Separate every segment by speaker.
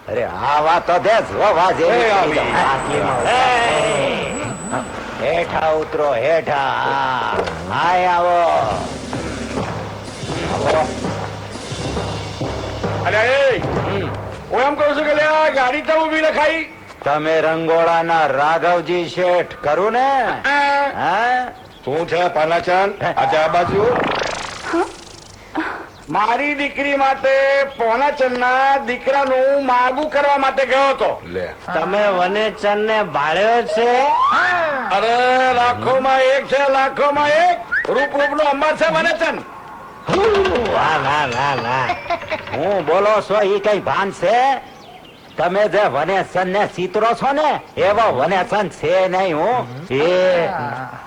Speaker 1: અરે આવા તો દે જોવા જેવી. હેઠા ઉતરો હેઠા. હાય આવો.
Speaker 2: અરે હું એમ કહું છું કે ગાડી તો ઉભી રખાઈ.
Speaker 1: તમે રંગોળાના રાઘવજી શેઠ કરું ને? હા
Speaker 2: શું છે પાનાચંદ? આજે આ બાજુ મારી દીકરી માટે પોનાચંદના દીકરાનું માગું કરવા માટે ગયો હતો.
Speaker 1: તમે વનેચંદ ને ભાળ્યો છે?
Speaker 2: અરે લાખોમાં એક છે, લાખોમાં એક. રૂપ નો અંબાર છે વનેચંદ.
Speaker 1: વાહ વાહ વાહ વાહ. હું બોલો છો ઈ કઈ ભાન છે? તમે જે વનેચંદ ને ચિત્રો છો ને એવો વનેચંદ છે નહીં. હું એ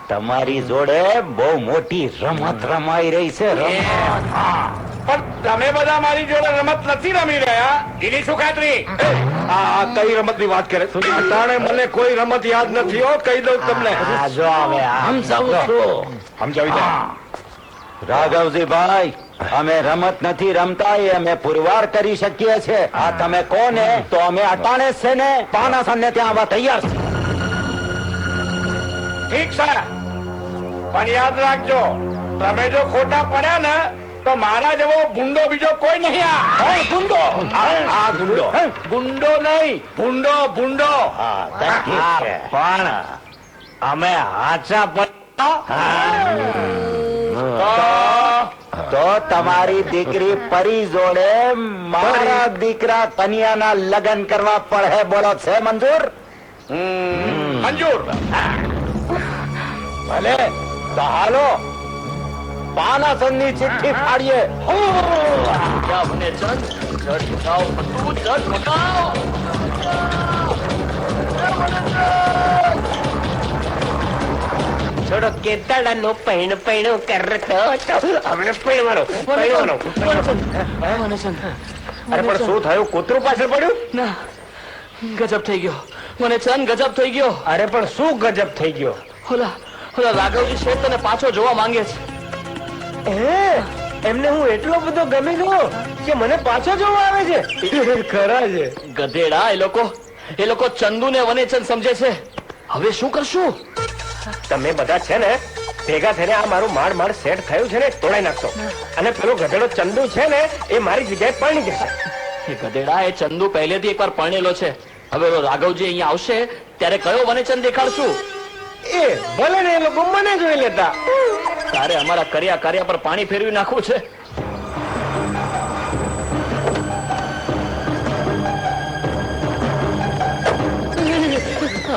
Speaker 1: તમારી જોડે બહુ મોટી રમત રમાઈ રહી છે.
Speaker 2: પણ તમે બધા મારી જોડે રમત નથી રમી રહ્યા એની શું ખાતરી? આ કઈ રમત ની વાત કરે? અટાણે મને કોઈ રમત યાદ નથી. હો કહી દઉં તમને.
Speaker 1: આ જો હવે સમજાવું છું.
Speaker 2: સમજાવી દે.
Speaker 1: રાઘવજી ભાઈ, અમે રમત નથી રમતા એ અમે પુરવાર કરી શકીએ છીએ. આ તમે કોને તો અમે અટાણે છે ને પાનાસન ને ત્યાં આવવા તૈયાર છે.
Speaker 2: ઠીક છે, પણ યાદ રાખજો તમે જો ખોટા પડ્યા ને તો મારા જેવો ગુંડો બીજો કોઈ નહીં. ગુંડો આ ગુંડો ગુંડો નહીં, ભૂંડો ભૂંડો.
Speaker 1: પણ અમે હાચા તો તમારી દીકરી પરી જોડે મારા દીકરા કન્યાના લગ્ન કરવા પડે. બોલો છે મંજૂર?
Speaker 2: મંજૂર.
Speaker 1: ભલે તો હાલો પાનાસન ની ચિઠ્ઠી ફાડીએ.
Speaker 3: થોડો કેતાડાનો પૈણ પૈણું કરતો હમણે પૈણવાનો.
Speaker 2: અરે પણ શું થયું? કૂતરું પાછળ પડ્યું?
Speaker 3: ના, ગજબ થઈ ગયો મને ચંદ, ગજબ થઈ ગયો.
Speaker 2: અરે પણ શું ગજબ થઈ ગયો?
Speaker 3: ઓલા ઓલા રાઘવજી શેઠ તને પાછો જોવા માંગે છે.
Speaker 2: એમને હું એટલો બધો ગમી ગયો કે મને પાછો જોવા આવે છે? ખરા છે.
Speaker 3: ગધેડા, એ લોકો ચંદુ ને વનેચંદ સમજે છે. હવે શું કરશું?
Speaker 2: તમે બધા છે ને ભેગા થઈને આ મારું માળ સેટ થયું છે ને તોડાઈ નાખશો, અને પેલો ગધેડો ચંદુ છે ને એ મારી જગ્યાએ પરણી જશે.
Speaker 3: એ ગધેડા, એ ચંદુ પહેલેથી એકવાર પરણેલો છે. હવે રાઘવજી અહીંયા આવશે ત્યારે કયો વનેચંદ દેખાડશું?
Speaker 2: એ ભલે ને એ લોકો મને જોઈ લેતા.
Speaker 3: તારે અમારા કર્યા પર પાણી ફેરવી નાખવું છે.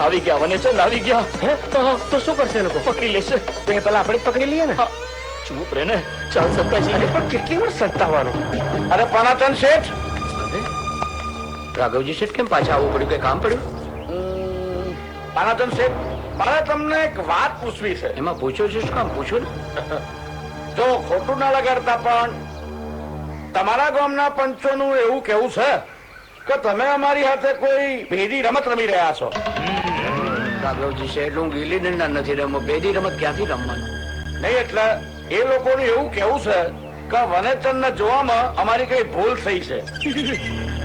Speaker 3: આવી ગયા વનેચંદ, આવી ગયા.
Speaker 2: તો શું કરશે એ લોકો?
Speaker 3: પકડી લેશે.
Speaker 2: તો પેલા આપણે પકડી લઈએ ને.
Speaker 3: ચૂપ રે ને. ચાલ સત્તાજી.
Speaker 2: પણ કેટલી વાર સત્તાવાનું? અરે પાનાચંદ શેઠ.
Speaker 3: રાઘવજી શેઠ કેમ પાછા આવવું પડ્યું? કઈ કામ પડ્યું?
Speaker 2: પાનાચંદ શેઠ, મારે તમને એક વાત પૂછવી છે.
Speaker 3: એમાં પૂછો છો શું કામ? પૂછો ને.
Speaker 2: જો ખોટું ના લગાડતા, પણ તમારા ગામના પંચોનું એવું કેવું છે કે તમે અમારી સાથે કોઈ ભેદી રમત રમી રહ્યા છો.
Speaker 3: રાઘવજી શેઠ, હું ગીલી ડંડા નથી રમો. ભેદી રમત ક્યાંથી રમવાનું?
Speaker 2: નહીં, એટલે એ લોકોનું એવું કેવું છે કે વનેચંદ ને જોવામાં અમારી કઈ ભૂલ થઈ છે.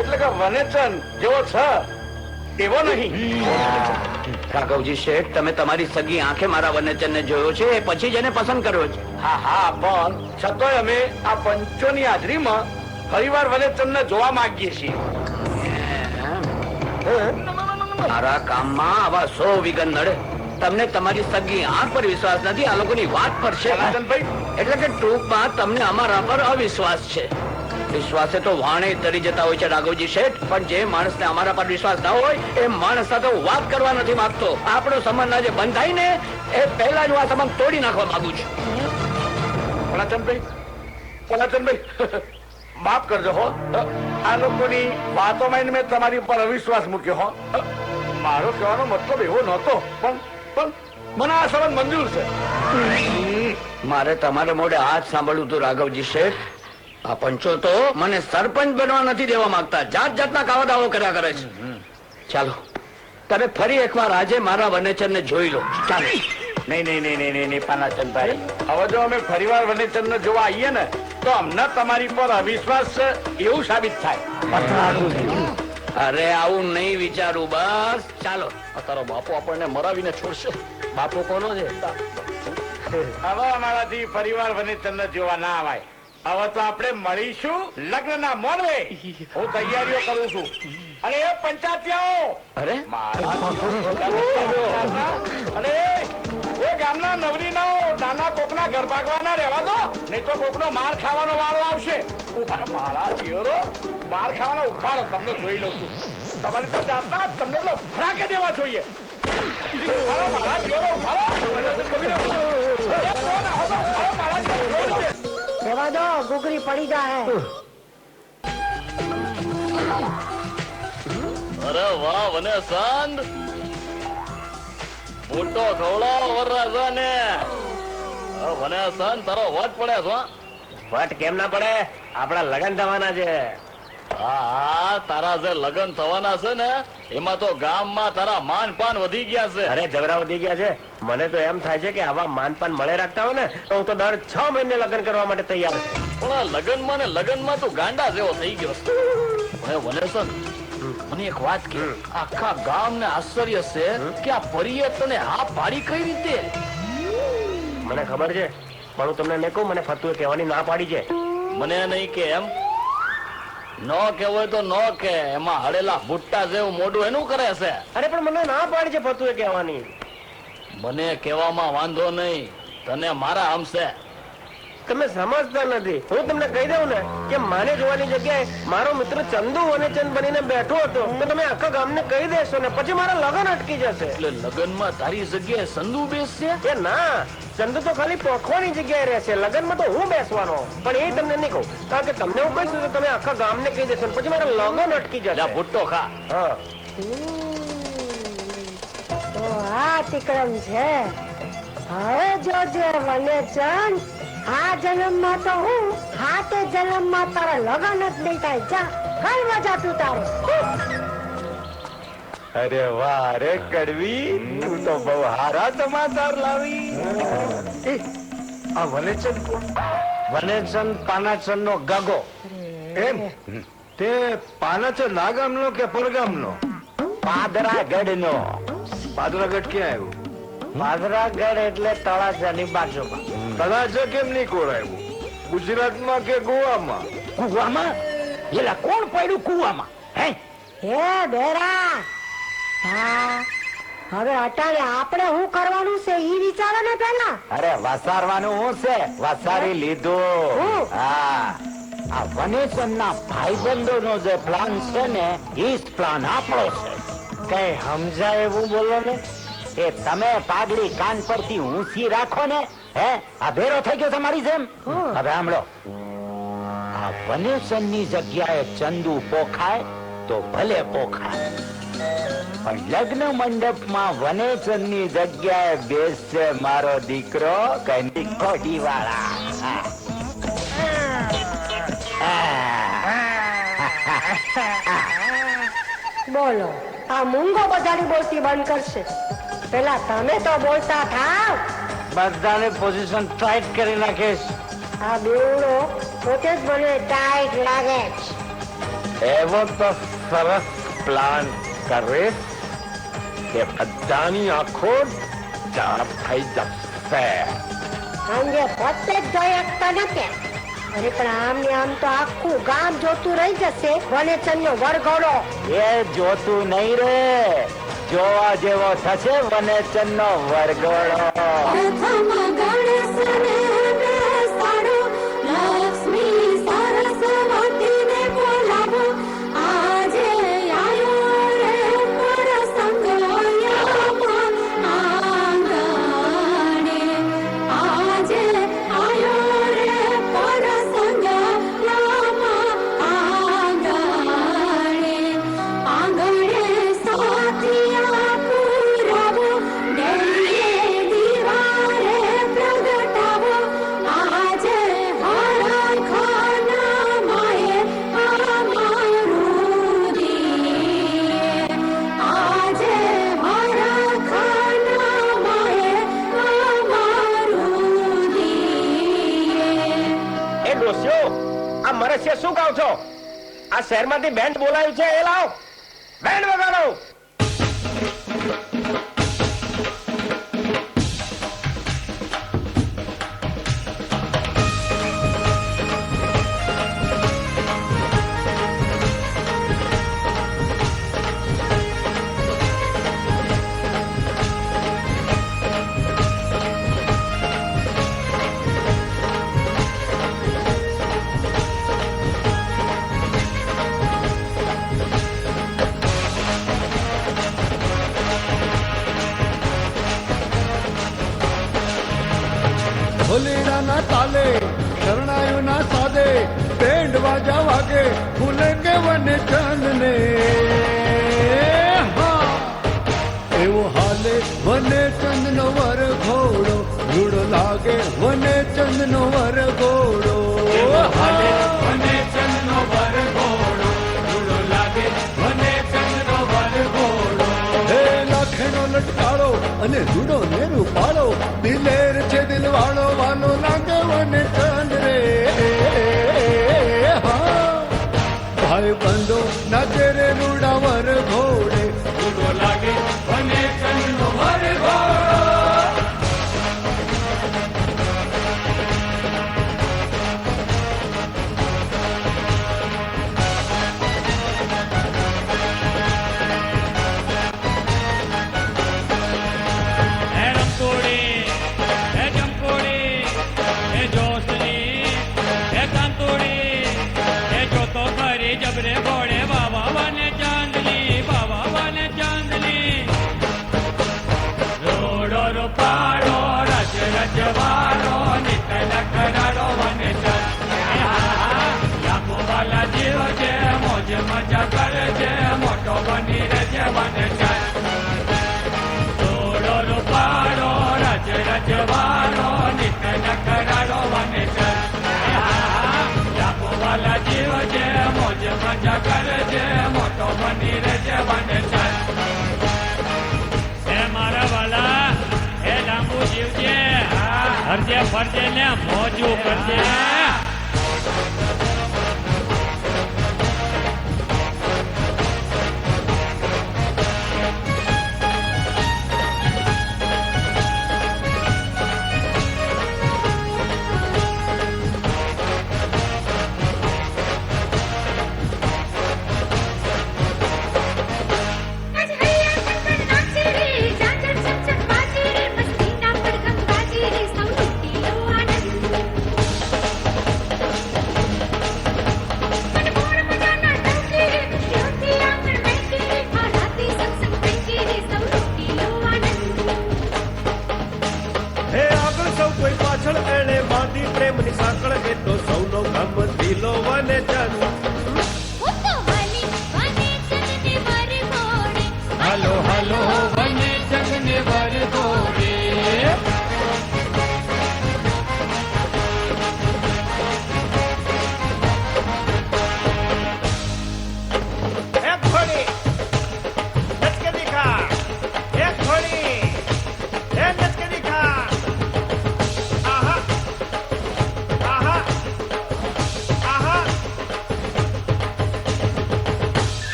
Speaker 2: એટલે કે વનેચંદ જેવો છે એવો નહીં.
Speaker 3: રાઘવજી શેઠ, તમે તમારી સગી આંખે મારા વનેચંદ ને જોયો છે, એ પછી જ એને પસંદ કર્યો છે.
Speaker 2: હા, પણ છતાંય અમે આ પંચોની હાજરીમાં ફરીવાર વનેચંદ ને જોવા માંગીએ છીએ.
Speaker 3: મારા કામમાં આવા 100 વિઘન નડે. તમને તમારી સગી આંખ પર વિશ્વાસ નથી, આ લોકોની વાત પર છે. એટલે કે ટૂંકમાં તમને અમારા પર અવિશ્વાસ છે. વિશ્વાસે તો વાણે તરી જતા હોય છે રાઘવજી શેઠ, પણ જે માણસને અમારા પર વિશ્વાસ ના હોય એ માણસ સાથે વાત કરવા નથી માંગતો. આપણો સંબંધ આજે બંધ થાય ને એ પહેલા જ હું આ સંબંધ તોડી નાખવા માંગુ છું.
Speaker 2: પલાચંદભાઈ, માફ કરજો હો. આ લોકોની વાતોમાં મેં તમારી ઉપર અવિશ્વાસ મૂક્યો હો. મારો કહેવાનો મતલબ એવો નહોતો, પણ મને આ સંબંધ મંજૂર છે.
Speaker 3: મારે તમારે મોઢે હાથ સાંભળવું હતું રાઘવજી શેઠ. આ પંચો તો મને સરપંચ બનવા નથી દેવા માંગતા. જાત જાતના કાવા દાવો કર્યા કરે છે. ચાલો તમે ફરી એકવાર આજે મારા વનેચંદ ને જોઈ લો. ચાલો.
Speaker 2: નહીં, પાનાચંદભાઈ, હવે જો અમે ફરીવાર વનેચંદ ને જોવા આવીએ ને તો અમને તમારી પર અવિશ્વાસ છે એવું સાબિત થાય.
Speaker 3: અરે આવું નહીં વિચારું, બસ ચાલો. આ તારો બાપુ આપણને મરાવીને છોડશે. બાપુ કોનો છે?
Speaker 2: હવે અમારાથી પરિવાર વનેચંદ જોવા ના આવાય. હવે તો આપણે મળીશું લગ્નના મોરવે. હું તૈયારીઓ કરું છું. અરે એ પંચાયતીઓ,
Speaker 3: અરે
Speaker 2: અરે એ ગામના નવરીનાઓ નાના કોકના ઘર ભાગવાના રહેવા દો, નહીં તો કોકનો માર ખાવાનો વારો આવશે. મારા જીવરો માર ખાવાનો ઉખાડો તમને જોઈ લઉં છું. તમારી તો જાતના તમને તો ફરાકે દેવા જોઈએ. ઉખાડો મારા જીવરો, ઉખાડો.
Speaker 4: જવા દો, ગુગરી પડી જાય.
Speaker 3: અરે વાહ વનેચંદ, મોટો ખવડાવ વરરાજાને. વનેચંદ તારો વટ પડે છે.
Speaker 5: વટ કેમ ના પડે? આપણા લગન થવાના છે.
Speaker 3: હા, તારા જે લગ્ન થવાના છે ને એમાં તો ગામમાં તારા માન પાન વધી ગયા છે.
Speaker 5: અરે ઝઘડા વધી ગયા છે. મને તો એમ થાય છે કે આવા માનપાન મળે રાખતા હોય ને તો હું તો દર 6 મહિને લગ્ન કરવા માટે તૈયાર છું.
Speaker 3: પણ આ લગ્નમાં ને લગ્નમાં તું ગાંડા જેવો થઈ ગયો. હવે વનેચંદ, મને એક વાત કે આખા ગામ ને આશ્ચર્ય છે કે આ પરીએ તને હા પાડી કઈ રીતે?
Speaker 5: મને ખબર છે, પણ હું તમને નહીં કહું. મને ફતુએ કહેવાની ના પાડી છે.
Speaker 3: મને નહીં કે એમ ન કેવું તો ન કે. એમાં હળેલા ભુટ્ટા જેવું મોઢું એનું કરે છે.
Speaker 5: અરે પણ મને ના પાડી છે ફતુએ કહેવાની.
Speaker 3: મને કહેવામાં વાંધો નહીં, તને મારા હમશે.
Speaker 5: તમે સમજતા નથી. હું તમને કહી દઉં ને કે માને જોવાની જગ્યાએ મારો મિત્ર ચંદુ વનેચંદ બનીને બેઠો હતો તો તમે આખા ગામને કહી દેશો ને પછી મારા લગ્ન અટકી જશે.
Speaker 3: એટલે લગ્નમાં તારી જગ્યાએ સંધુ બેસશે?
Speaker 5: એ ના, ચંદુ તો ખાલી પોખવાની જગ્યાએ રહેશે. લગ્નમાં તો હું બેસવાનો. પણ એ તમને નહીં કહું, કારણ કે તમને હું કહીશું તો તમે આખા ગામને કહી દેશો ને પછી મારા લગ્ન અટકી જશે.
Speaker 3: જા ભુટ્ટો ખા.
Speaker 5: હા,
Speaker 4: તો આ તિકડમ છે. હવે જોજે વનેચંદ, આ જન્મમાં તો હું, આ તે જન્મમાં તારા લગન જ નહીં થાય. જા કઈ મજા તું તારે.
Speaker 1: અરે વાહ રે કડવી, તું તો બહુ હારા સમાચાર લાવી.
Speaker 2: આ વનેચંદ કોણ?
Speaker 1: વનેચંદ પાનાચંદ નો ગગો.
Speaker 2: એમ તે પાનાચંદ આ ગામનો કે પરગામનો?
Speaker 1: પાદરાગઢ નો.
Speaker 2: પાદરાગઢ ક્યાં આવ્યું?
Speaker 1: પાદરાગઢ એટલે તળાજાની બાજુમાં.
Speaker 2: તળાજા કેમ નહીં કોરાયું? ગુજરાતમાં કે ગોવામાં?
Speaker 1: કુવામાં? એલા કોણ પડ્યું કુવામાં? હે
Speaker 4: હે બેરા, હા હવે અટાણે આપણે શું કરવાનું છે ઈ વિચારો ને પેલા.
Speaker 1: અરે વસારવાનું હું છે, વસારી લીધું.
Speaker 4: હું?
Speaker 1: હા, આ વનેચંદ ના ભાઈબંધો નો જે પ્લાન છે ને એ જ પ્લાન આપણો છે. કઈ સમજાય એવું બોલો ને. એ તમે પાઘડી કાન પરથી ઊંચી રાખો ને. હે, આ ભેરો થઈ ગયો તમારી જેમ. હવે સાંભળો, આ વનેચંદ ની જગ્યાએ ચંદુ પોખાય તો ભલે પોખાય, પણ લગ્ન મંડપમાં વનેચંદ ની જગ્યાએ બેસશે મારો દીકરો કઈ કોડી વાળા.
Speaker 4: બોલો, આ મૂંગો બધાની બોલતી બંધ કરશે. પેલા તમે તો બોલતા થાવ.
Speaker 1: બધાને પોઝિશન ટાઈટ કરી નાખીશ.
Speaker 4: આ બેવડો પોતે જ મને ટાઈટ લાગે છે.
Speaker 1: એવો તો સરસ પ્લાન કરીશ કે બધાની આંખો ચાપ થઈ જશે.
Speaker 4: અંગે પોતે જ જોઈ શકતા નથી. અરે પણ આમ ને આમ તો આખું ગામ જોતું રહી જશે વનેચંદ નો વરઘોડો.
Speaker 1: એ જોતું નહીં રે, જોવા જેવો થશે વનેચંદ નો વરઘોડો.
Speaker 6: પ્રથમ ગણેશને બેસાડો, લક્ષ્મી સરસ્વતીને બોલાવો, આજે આયો રે પ્રસંગ યામાં આંગણે, આજે આયો રે પ્રસંગ યામાં આંગણે, આંગણે સાથિયા પુરાવો, ડેલીએ દિવારે પ્રગટાવો, આજે હરખાના માએ અમારું દીએ, આજે હરખાના માએ અમારું દીએ.
Speaker 5: એ ડોસ્યો, આ મરસિયા શું ગાવ છો? આ શહેરમાંથી બેન્ડ બોલાયું છે એ લાવ.
Speaker 2: બેન્ડ વગાડો.
Speaker 7: ભોલેડાના તાલે શરણાયુના સાદે બેન્ડ વાજા વાગે ફૂલેંગે વને ચાંદને હા એવો હાલે વને ચંદનો વર ઘોડો રૂડો લાગે વને ચંદનો વર ઘોડો હાલે વને ચંદનો વર ઘોડો રૂડો લાગે વને ચંદનો વર ઘોડો હે લાખેનો લટકાળો અને રૂડો ને રૂપાળો દિલેર છે દિલવાળો વાલો લાગે વને ચંદ રે હા ભાઈ બંધો નાચે રે રૂડા વર ઘોડે રૂડો લાગે વને ચંદનો વર ઘોડો
Speaker 8: જબરે ભોળે બાબા વને ચાંદની રોડો રૂપાળો રજ રજવાળો નિકલ કરાડો વને લાખો વાલા જીવ છે મોજ મજા કરે છે મોટો બની રહેશે વને રોડો રૂપાળો રજ રજવાળો નિકલ કરાડો વને વાલા જીવ છે મોજ મજા કરે છે મોટો બની રહેશે બને છે મારા વાલા એ લાંબુ જીવ છે હરજે ફરજે ને મોજું કરજે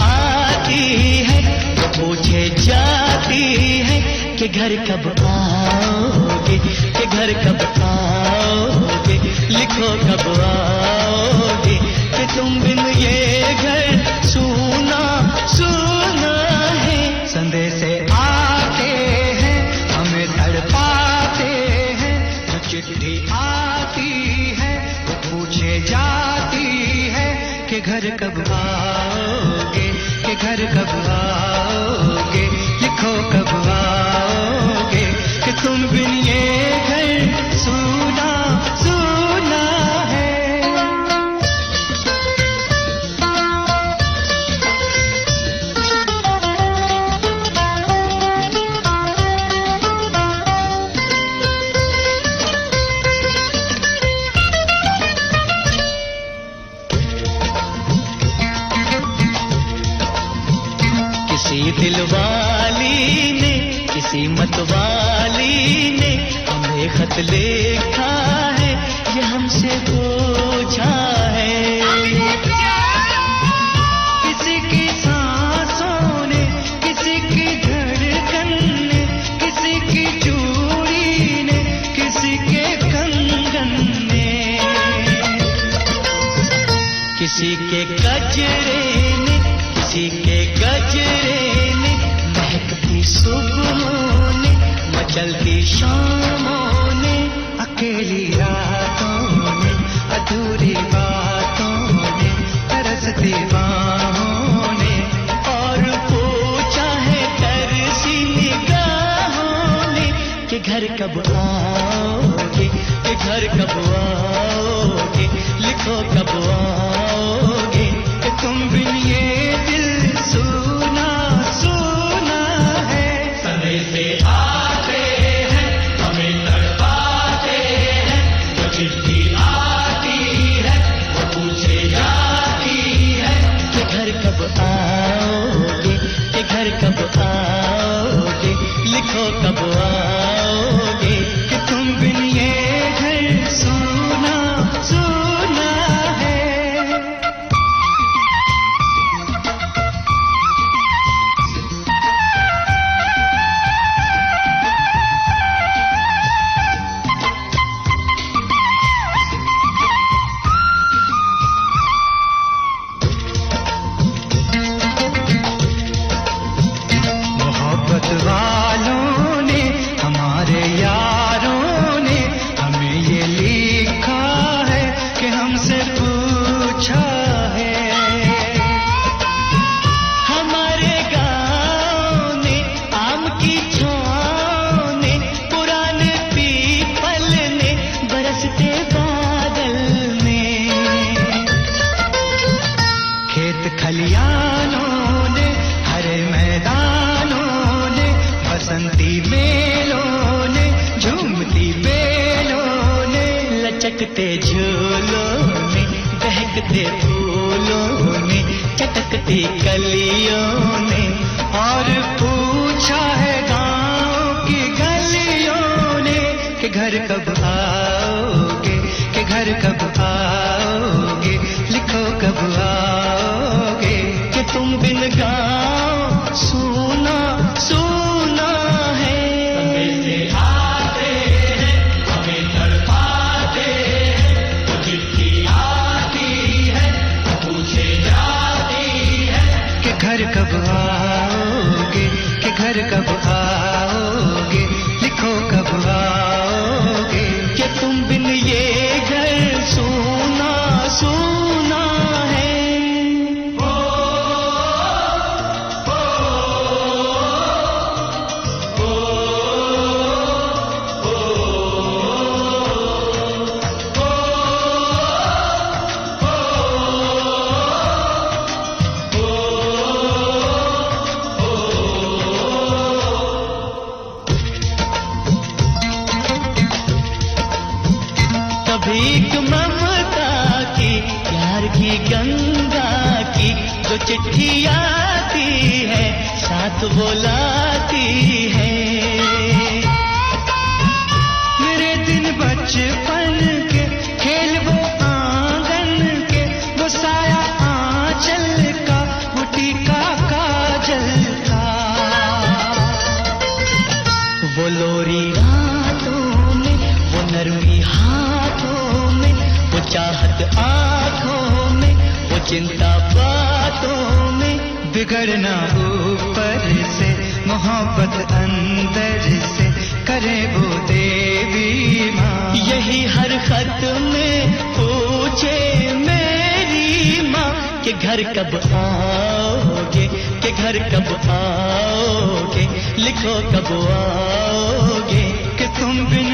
Speaker 9: आती है तो पूछे जाती है कि घर कब आओगे, कि घर कब आओगे, लिखो कब आओगे, कि तुम बिन ये घर सूना सूना है। संदेश आते हैं हमें तड़पाते हैं, जो चिट्ठी आती है वो पूछे जाती है कि घर कब आओगे, कि घर कब आओगे, लिखो कब आओगे, कि तुम बिन ये घर सूना सूना है। किसी दिलवाली ने, किसी मतवाली ने हमें खत लिखा है, ये हमसे पूछा है। किसी की सांसों ने, किसी की धड़कन ने, किसी की चूड़ी ने, किसी के कंगन ने, किसी के गजरे ने, किसी के गजरे ने, महकती सुबहों ने, मचलती शामों ने, अकेली रातों ने, अधूरी बातों ने, तरसती बाहों ने, और पूछा है तरसी निगाहों ने कि घर कब आओगे, कि घर कब आओगे, लिखो कब आओगे, कि तुम बिन ये दिल सूना सूना है। संदेश आते हैं हमें तड़पाते हैं, जो चिट्ठी आती है वो पूछे जाती है कि घर कब आओगे, कि घर कब आओगे, लिखो कब आओगे, कि तुम बिन ये घर सूना सूना है। मोहब्बत वालों ने, हमारे यारों ने हमें ये लिखा है कि हमसे पूछा है। हमारे गाँव ने, आम की छाँव ने, पुराने पीपल ने, बरसते बादल ने, खेत खलियानों ने, हरे मैदानों ने, बसंती मेलों ने, झूमती बेलों ने, लचकते झूलों ने, बहकते फूलों ने, चटकती कलियों ने, और पूछा है गाँव की गलियों ने कि घर कब आओगे, कि घर कब आओगे, लिखो कब आओगे, कि तुम बिन गाँव सूना सूना है। संदेश आते हैं हमें तड़पाते हैं, तो चिट्ठी आती है तो पूछे जाती है कि घर कब आओगे, कि घर कब आओगे, लिखो कब आओगे, कि तुम बिन ये घर सूना सूना है। भीख ममता की, प्यार की गंगा की, जो चिट्ठी आती है साथ बुलाती है। मेरे दिन बचपन के खेल वो आंगन के, वो साया आंचल का, वो टीका आंखों में, वो चिंता बातों में, बिगड़ना ऊपर से, मोहब्बत अंदर से, करे वो देवी माँ। यही हर खत में पूछे मेरी माँ कि घर कब आओगे, कि घर कब आओगे, लिखो कब आओगे, कि तुम बिन